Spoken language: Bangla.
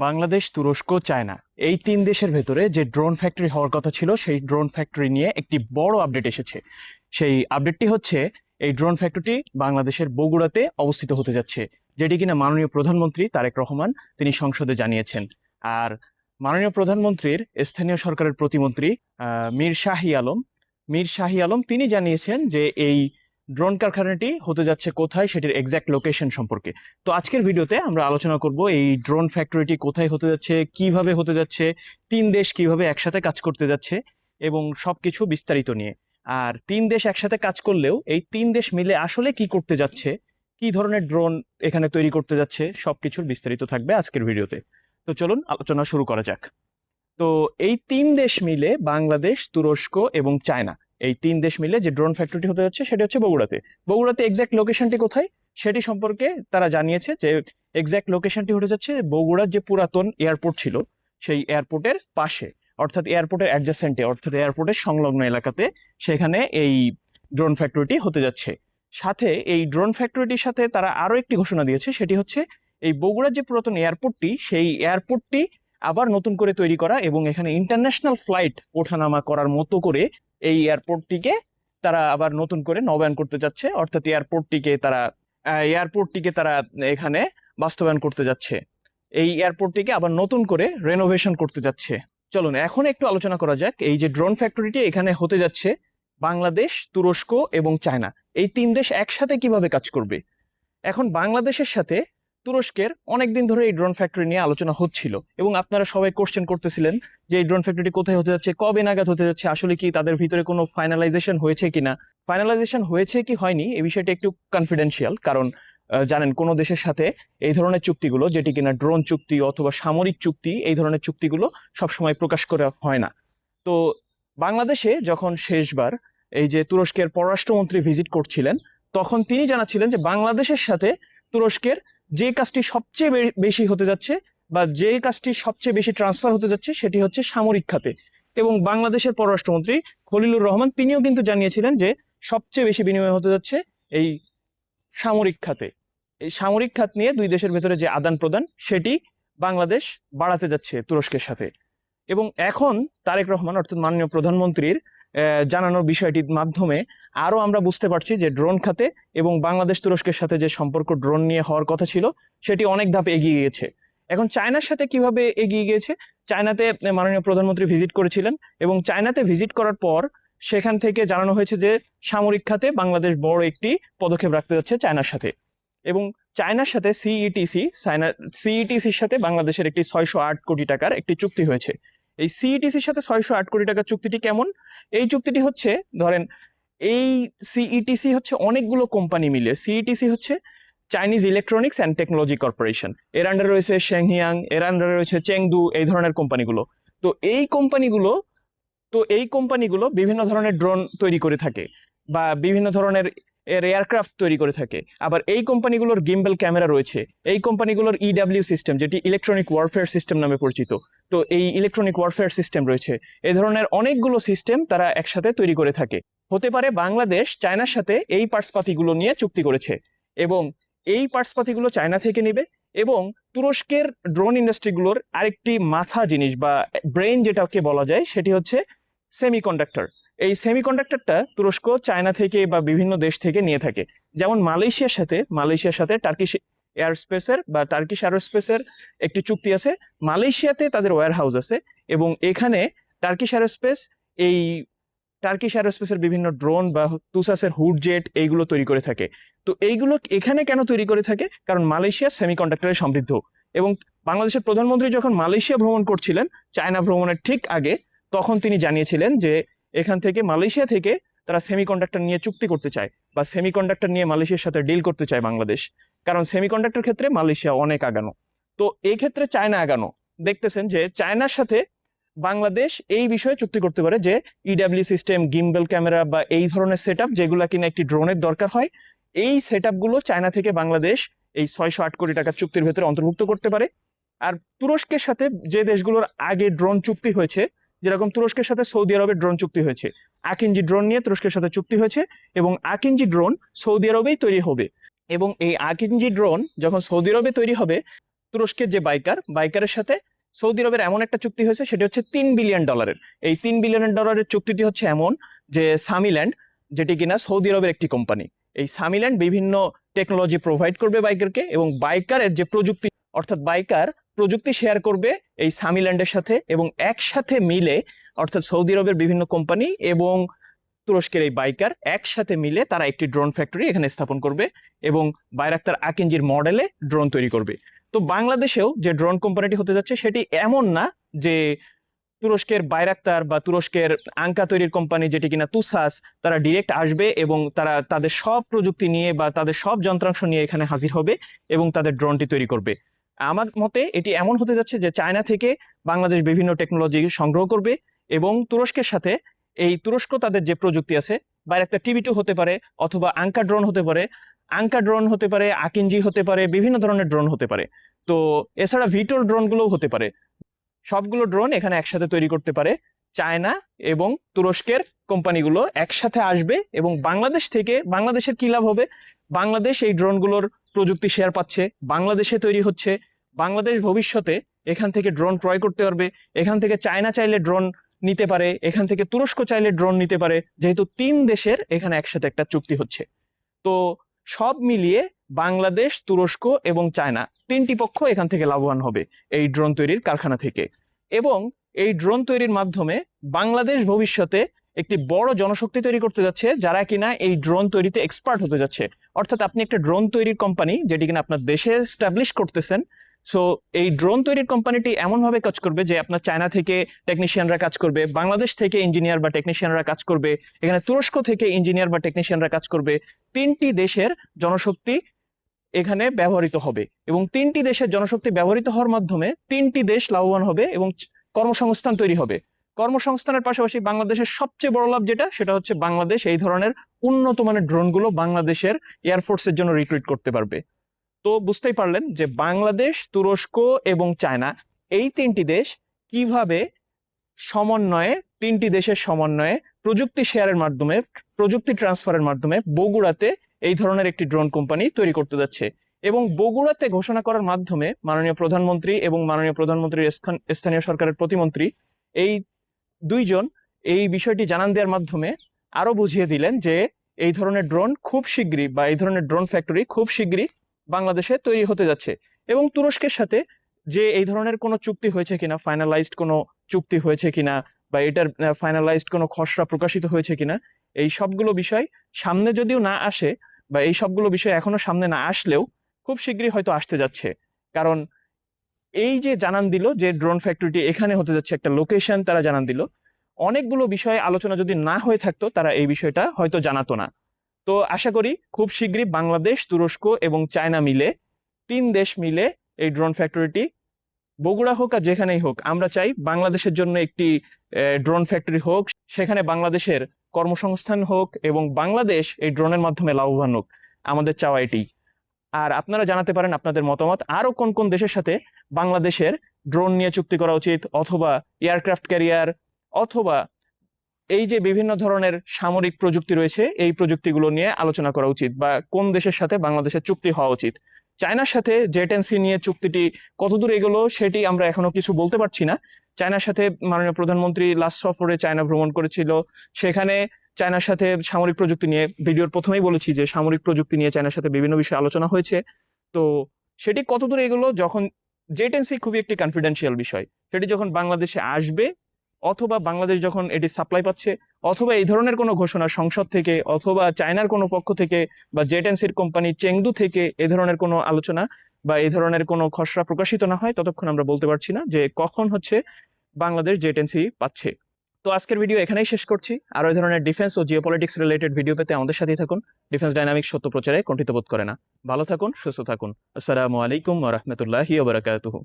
বাংলাদেশ, তুরস্ক, চায়না এই তিন দেশের ভেতরে যে ড্রোন ফ্যাক্টরি হওয়ার কথা ছিল সেই ড্রোন ফ্যাক্টরি নিয়ে একটি বড় আপডেট এসেছে। সেই আপডেটটি হচ্ছে এই ড্রোন ফ্যাক্টরিটি বাংলাদেশের বগুড়াতে অবস্থিত হতে যাচ্ছে, যেটি কিনা মাননীয় প্রধানমন্ত্রী তারেক রহমান তিনি সংসদে জানিয়েছেন। আর মাননীয় প্রধানমন্ত্রীর স্থানীয় সরকারের প্রতিমন্ত্রী মীর শাহী আলম তিনি জানিয়েছেন যে এই ড্রোন কারখানাটি হতে যাচ্ছে কোথায়, সেটির এক্সাক্ট লোকেশন সম্পর্কে। তো আজকের ভিডিওতে আমরা আলোচনা করব এই ড্রোন ফ্যাক্টরিটি কোথায় হতে যাচ্ছে, কিভাবে হতে যাচ্ছে, তিন দেশ কিভাবে একসাথে কাজ করতে যাচ্ছে এবং সবকিছু বিস্তারিত নিয়ে। আর তিন দেশ একসাথে কাজ করলেও এই তিন দেশ মিলে আসলে কি করতে যাচ্ছে, কি ধরনের ড্রোন এখানে তৈরি করতে যাচ্ছে, সবকিছুর বিস্তারিত থাকবে আজকের ভিডিওতে। তো চলুন আলোচনা শুরু করা যাক। তো এই তিন দেশ মিলে বাংলাদেশ, তুরস্ক এবং চায়না, এই তিন দেশ মিলে যে ড্রোন ফ্যাক্টরিটি হতে যাচ্ছে সেটি হচ্ছে বগুড়াতে এক্সাক্ট লোকেশনটি কোথায় সেটি সম্পর্কে তারা জানিয়েছে যে এক্সাক্ট লোকেশনটি হতে যাচ্ছে বগুড়ার যে পুরাতন এয়ারপোর্ট ছিল সেই এয়ারপোর্টের পাশে, অর্থাৎ এয়ারপোর্টের অ্যাডজাসেন্টে, অর্থাৎ এয়ারপোর্টের সংলগ্ন এলাকাতে সেখানে এই ড্রোন ফ্যাক্টরিটি হতে যাচ্ছে। সাথে এই ড্রোন ফ্যাক্টরিটির সাথে তারা আরো একটি ঘোষণা দিয়েছে, সেটি হচ্ছে এই বগুড়ার যে পুরাতন এয়ারপোর্টটি সেই এয়ারপোর্টটি আবার নতুন করে তৈরি করা এবং এখানে ইন্টারন্যাশনাল ফ্লাইট ওঠানামা করার মতো করে এই এয়ারপোর্টটিকে তারা আবার নতুন করে নবায়ন করতে যাচ্ছে, অর্থাৎ এয়ারপোর্টটিকে তারা এখানে বাস্তবায়ন করতে যাচ্ছে, এই এয়ারপোর্টটিকে আবার নতুন করে রেনোভেশন করতে যাচ্ছে। চলুন এখন একটু আলোচনা করা যাক এই যে ড্রোন ফ্যাক্টরিটি এখানে হতে যাচ্ছে বাংলাদেশ, তুরস্ক এবং চায়না এই তিন দেশ একসাথে কিভাবে কাজ করবে। এখন বাংলাদেশের সাথে তুরস্কের অনেকদিন ধরে এই ড্রোন ফ্যাক্টরি নিয়ে আলোচনা হচ্ছিল এবং আপনারা সবাই কোশ্চেন করতেছিলেন যে এই ড্রোন ফ্যাক্টরি কোথায় হতে যাচ্ছে, কবে নাগাদ হতে যাচ্ছে, আসলে কি তাদের ভিতরে কোনো ফাইনালাইজেশন হয়েছে কিনা। ফাইনালাইজেশন হয়েছে কি হয়নি এই বিষয়টা একটু কনফিডেন্সিয়াল, কারণ জানেন কোনো দেশের সাথে এই ধরনের চুক্তিগুলো, যেটি কিনা ড্রোন চুক্তি অথবা সামরিক চুক্তি, এই ধরনের চুক্তিগুলো সবসময় প্রকাশ করা হয় না। তো বাংলাদেশে যখন শেষবার এই যে তুরস্কের পররাষ্ট্রমন্ত্রী ভিজিট করছিলেন তখন তিনি জানাচ্ছিলেন যে বাংলাদেশের সাথে তুরস্কের যে কাজটি সবচেয়ে বেশি হতে যাচ্ছে বা যে কাজটি সবচেয়ে বেশি ট্রান্সফার হতে যাচ্ছে সেটি হচ্ছে সামরিক খাতে। এবং বাংলাদেশের পররাষ্ট্রমন্ত্রী খলিলুর রহমান তিনিও কিন্তু জানিয়েছিলেন যে সবচেয়ে বেশি বিনিময় হতে যাচ্ছে এই সামরিক খাতে। এই সামরিক খাত নিয়ে দুই দেশের ভেতরে যে আদান প্রদান সেটি বাংলাদেশ বাড়াতে যাচ্ছে তুরস্কের সাথে। এবং এখন তারেক রহমান অর্থাৎ মাননীয় প্রধানমন্ত্রীর জানানোর বিষয়টির মাধ্যমে আরো আমরা বুঝতে পারছি যে ড্রোন খাতে এবং বাংলাদেশ তুরস্কের সাথে যে সম্পর্ক ড্রোন নিয়ে হওয়ার কথা ছিল সেটি অনেক ধাপ এগিয়ে গিয়েছে। এখন চায়নার সাথে কিভাবে এগিয়ে গিয়েছে, চায়নাতে মাননীয় প্রধানমন্ত্রী ভিজিট করেছিলেন এবং চায়নাতে ভিজিট করার পর সেখান থেকে জানানো হয়েছে যে সামরিক খাতে বাংলাদেশ বড় একটি পদক্ষেপ রাখতে যাচ্ছে চায়নার সাথে। এবং চায়নার সাথে সিইটিসির সাথে বাংলাদেশের একটি 608 কোটি টাকার একটি চুক্তি হয়েছে। এই সিইটিসির সাথে 608 কোটি টাকার চুক্তিটি কেমন? এই চুক্তিটি হচ্ছে, ধরেন এই সিইটিসি হচ্ছে অনেকগুলো কোম্পানি মিলে, সিইটিসি হচ্ছে Chinese electronics and technology corporation, এর আন্ডারে রয়েছে শেংহিয়াং, এর আন্ডারে রয়েছে চেংদু, এই ধরনের কোম্পানিগুলো। তো এই কোম্পানিগুলো বিভিন্ন ধরনের ড্রোন তৈরি করে থাকে বা বিভিন্ন ধরনের এয়ারক্রাফট তৈরি করে থাকে। আবার এই কোম্পানিগুলোর গিম্বল ক্যামেরা রয়েছে, এই কোম্পানিগুলোর ইডাব্লিউ সিস্টেম, যেটি ইলেকট্রনিক ওয়ারফেয়ার সিস্টেম নামে পরিচিত, তো এই ইলেকট্রনিক ওয়ারফেয়ার সিস্টেম রয়েছে। এই ধরনের অনেকগুলো সিস্টেম তারা একসাথে তৈরি করে থাকে। হতে পারে বাংলাদেশ চায়নার সাথে এই পার্টসপাতিগুলো নিয়ে চুক্তি করেছে এবং এই পার্টসপাতিগুলো চায়না থেকে নেবে। এবং তুরস্কের ড্রোন ইন্ডাস্ট্রিগুলোর আরেকটি মাথা জিনিস বা ব্রেইন যেটাকে বলা যায় সেটি হচ্ছে সেমিকন্ডাক্টর। এই সেমিকন্ডাক্টরটা তুরস্ক চায়না থেকে বা বিভিন্ন দেশ থেকে নিয়ে থাকে। যেমন মালয়েশিয়ার সাথে টার্কিশ এয়ারোস্পেসের একটি চুক্তি আছে। মালয়েশিয়াতে তাদের ওয়্যার হাউস আছে এবং এখানে টার্কিশ এয়ারোস্পেসের বিভিন্ন ড্রোন বা তুসাসের হুড জেট এইগুলো তৈরি করে থাকে। তো এইগুলো এখানে কেন তৈরি করে থাকে? কারণ মালয়েশিয়া সেমিকন্ডাক্টরে সমৃদ্ধ। এবং বাংলাদেশের প্রধানমন্ত্রী যখন মালয়েশিয়া ভ্রমণ করছিলেন চায়না ভ্রমণের ঠিক আগে, তখন তিনি জানিয়েছিলেন যে এখান থেকে মালয়েশিয়া থেকে তারা সেমিকন্ডাক্টর নিয়ে চুক্তি করতে চায় বা সেমিকন্ডাক্টর নিয়ে মালয়েশিয়ার সাথে ডিল করতে চায় বাংলাদেশ, কারণ সেমিকন্ডাক্টর ক্ষেত্রে মালয়েশিয়া অনেক আগানো। তো এই ক্ষেত্রে চায়না আগানো দেখতেছেন যে চায়নার সাথে বাংলাদেশ এই বিষয়ে চুক্তি করতে পারে যে ইডাব্লিউ সিস্টেম, গিম্বল ক্যামেরা বা এই ধরনের সেট আপ যেগুলো কিনা একটি ড্রোনের দরকার হয়, এই সেট আপগুলো চায়না থেকে বাংলাদেশ এই 608 কোটি টাকার চুক্তির ভেতরে অন্তর্ভুক্ত করতে পারে। আর তুরস্কের সাথে যে দেশগুলোর আগে ড্রোন চুক্তি হয়েছে, যেরকম তুরস্কের সাথে সৌদি আরবের ড্রোন চুক্তি হয়েছে, আকিঞ্জি ড্রোন নিয়ে তুরস্কের সাথে চুক্তি হয়েছে এবং আকিঞ্জি ড্রোন সৌদি আরবেই তৈরি হবে। এবং এই আকিঞ্জি ড্রোন যখন সৌদি আরবে তৈরি হবে তুরস্কের যে বাইকারের সাথে সৌদি আরবের এমন একটা চুক্তি হয়েছে, সেটা হচ্ছে $3 বিলিয়ন। এই $3 বিলিয়ন চুক্তিটি হচ্ছে এমন যে সামিল্যান্ড, যেটি কিনা সৌদি আরবের একটি কোম্পানি, এই সামিল্যান্ড বিভিন্ন টেকনোলজি প্রোভাইড করবে বাইকারকে, এবং বাইকারের যে প্রযুক্তি, অর্থাৎ বাইকার প্রযুক্তি শেয়ার করবে এই সামিল্যান্ডের সাথে, এবং একসাথে মিলে, অর্থাৎ সৌদি আরবের বিভিন্ন কোম্পানি এবং তুরস্কের এই বাইকার একসাথে মিলে তারা একটি ড্রোন ফ্যাক্টরি এখানে স্থাপন করবে এবং বাইরাক্তার আকিঞ্জির মডেলে ড্রোন তৈরি করবে। তো বাংলাদেশেও যে ড্রোন কোম্পানিটি হতে যাচ্ছে সেটি এমন না যে তুরস্কের বাইরাক্তার বা তুরস্কের আঙ্কা তৈরির কোম্পানি, যেটি কিনা তুসাস, তারা ডিরেক্ট আসবে এবং তারা তাদের সব প্রযুক্তি নিয়ে বা তাদের সব যন্ত্রাংশ নিয়ে এখানে হাজির হবে এবং তাদের ড্রোনটি তৈরি করবে। আমার মতে এটি এমন হতে যাচ্ছে যে চায়না থেকে বাংলাদেশ বিভিন্ন টেকনোলজি সংগ্রহ করবে এবং তুরস্কের সাথে, এই তুরস্ক তাদের যে প্রযুক্তি আছে, বাইরাক্তার TB2 হতে পারে, অথবা আঙ্কা ড্রোন হতে পারে, আকিঞ্জি হতে পারে, বিভিন্ন ধরনের ড্রোন হতে পারে। তো এছাড়া ভিটোল ড্রোনগুলোও হতে পারে। সবগুলো ড্রোন এখানে একসাথে তৈরি করতে পারে চায়না এবং তুরস্কের কোম্পানিগুলো একসাথে আসবে। এবং বাংলাদেশ থেকে, বাংলাদেশের কি লাভ হবে? বাংলাদেশ এই ড্রোনগুলোর প্রযুক্তি শেয়ার পাচ্ছে, বাংলাদেশে তৈরি হচ্ছে, বাংলাদেশ ভবিষ্যতে এখান থেকে ড্রোন ক্রয় করতে পারবে, এখান থেকে চায়না চাইলে ড্রোন নিতে পারে, এখান থেকে তুরস্ক চাইলে ড্রোন নিতে পারে, যেহেতু 3 দেশের এখানে একসাথে একটা চুক্তি হচ্ছে। তো সব মিলিয়ে বাংলাদেশ, তুরস্ক এবং চায়না 3টি পক্ষ এখান থেকে লাভবান হবে এই ড্রোন তৈরির কারখানা থেকে। এবং এই ড্রোন তৈরির মাধ্যমে বাংলাদেশ ভবিষ্যতে একটি বড় জনশক্তি তৈরি করতে যাচ্ছে, যারা কিনা এই ড্রোন তৈরিতে এক্সপার্ট হতে যাচ্ছে। অর্থাৎ আপনি একটা ড্রোন তৈরির কোম্পানি যেটি কিনা আপনার দেশে এস্টাবলিশ করতেছেন, সো এই ড্রোন তৈরির কোম্পানিটি এমনভাবে কাজ করবে যে আপনার চায়না থেকে টেকনিশিয়ানরা কাজ করবে, বাংলাদেশ থেকে ইঞ্জিনিয়ার বা টেকনিশিয়ানরা কাজ করবে, এখানে তুরস্ক থেকে ইঞ্জিনিয়ার বা টেকনিশিয়ানরা কাজ করবে। 3টি দেশের জনশক্তি এখানে ব্যবহৃত হবে এবং 3টি দেশের জনশক্তি ব্যবহৃত হওয়ার মাধ্যমে 3টি দেশ লাভবান হবে এবং কর্মসংস্থান তৈরি হবে। কর্মসংস্থানের পাশাপাশি বাংলাদেশের সবচেয়ে বড় লাভ যেটা, সেটা হচ্ছে বাংলাদেশ এই ধরনের উন্নত মানের ড্রোনগুলো বাংলাদেশের এয়ারফোর্সের জন্য রিক্রুট করতে পারবে। তো বুঝতেই পারলেন যে বাংলাদেশ, তুরস্ক এবং চায়না, এই 3টি দেশ কিভাবে সমন্বয়ে, 3টি দেশের সমন্বয়ে প্রযুক্তি শেয়ারের মাধ্যমে, প্রযুক্তি ট্রান্সফারের মাধ্যমে বগুড়াতে এই ধরনের একটি ড্রোন কোম্পানি তৈরি করতে যাচ্ছে। এবং বগুড়াতে ঘোষণা করার মাধ্যমে মাননীয় প্রধানমন্ত্রী এবং মাননীয় প্রধানমন্ত্রীর স্থানীয় সরকারের প্রতিমন্ত্রী, এই 2 জন এই বিষয়টি জানান দেওয়ার মাধ্যমে আরো বুঝিয়ে দিলেন যে এই ধরনের ড্রোন খুব শীঘ্রই, বা এই ধরনের ড্রোন ফ্যাক্টরি খুব শীঘ্রই বাংলাদেশে তৈরি হতে যাচ্ছে। এবং তুরস্কের সাথে যে এই ধরনের কোনো চুক্তি হয়েছে কিনা, ফাইনালাইজড কোনো চুক্তি হয়েছে কিনা, বা এটার ফাইনালাইজড কোনো খসড়া প্রকাশিত হয়েছে কিনা, এই সবগুলো বিষয় সামনে যদিও না আসে, বা এই সবগুলো বিষয় এখনো সামনে না আসলেও খুব শীঘ্রই হয়তো আসতে যাচ্ছে। কারণ এই যে জানান দিল যে ড্রোন ফ্যাক্টরিটি এখানে হতে যাচ্ছে, একটা লোকেশন তারা জানান দিল, অনেকগুলো বিষয়ে আলোচনা যদি না হয়ে থাকতো তারা এই বিষয়টা হয়তো জানাতো না। তো আশা করি খুব শীঘ্রই বাংলাদেশ, তুরস্ক এবং চায়না মিলে, 3 দেশ মিলে এই ড্রোন ফ্যাক্টরিটি, বগুড়া হোক আর যেখানেই হোক, আমরা চাই বাংলাদেশের জন্য একটি ড্রোন ফ্যাক্টরি হোক, সেখানে বাংলাদেশের কর্মসংস্থান হোক এবং বাংলাদেশ এই ড্রোনের মাধ্যমে লাভবান হোক। আমাদের চাওয়া এটি। আর আপনারা জানাতে পারেন আপনাদের মতামত, আরো কোন কোন দেশের সাথে বাংলাদেশের ড্রোন নিয়ে চুক্তি করা উচিত, অথবা এয়ারক্রাফট ক্যারিয়ার, অথবা এই যে বিভিন্ন ধরনের সামরিক প্রযুক্তি রয়েছে, এই প্রযুক্তিগুলো নিয়ে আলোচনা করা উচিত, বা কোন দেশের সাথে বাংলাদেশের চুক্তি হওয়া উচিত। চায়নার সাথে জেটেন্সি নিয়ে চুক্তিটি কতদূর এগোলো সেটি আমরা এখনো কিছু বলতে পারছি না। চায়নার সাথে মাননীয় প্রধানমন্ত্রী লাস্ট সফরে চায়না ভ্রমণ করেছিল, সেখানে চায়নার সাথে সামরিক প্রযুক্তি নিয়ে, ভিডিওর প্রথমেই বলেছি যে সামরিক প্রযুক্তি নিয়ে চায়নার সাথে বিভিন্ন বিষয়ে আলোচনা হয়েছে। তো সেটি কতদূর এগোলো, যখন জেটেন্সি খুবই একটি কনফিডেন্সিয়াল বিষয়, সেটি যখন বাংলাদেশে আসবে, অথবা বাংলাদেশ যখন এটি সাপ্লাই পাচ্ছে, অথবা এই ধরনের কোনো ঘোষণা সংসদ থেকে, অথবা চায়নার কোনো পক্ষ থেকে, বা জেটেন্সির কোম্পানি চেংদু থেকে এই ধরনের কোনো আলোচনা বা এই ধরনের কোনো খসড়া প্রকাশিত না হয়, ততক্ষণ আমরা বলতে পারছি না যে কখন হচ্ছে বাংলাদেশ জেটেন্সি পাচ্ছে। তো আজকের ভিডিও এখানেই শেষ করছি। আরো এই ধরনের ডিফেন্স ও জিওপলিটিক্স রিলেটেড ভিডিও পেতে আমাদের সাথেই থাকুন। ডিফেন্স ডাইনামিক্স সত্য প্রচারে কুণ্ঠিত বোধ করে না। ভালো থাকুন, সুস্থ থাকুন। আসসালামু আলাইকুম ওয়া রাহমাতুল্লাহি ওয়া বারাকাতুহু।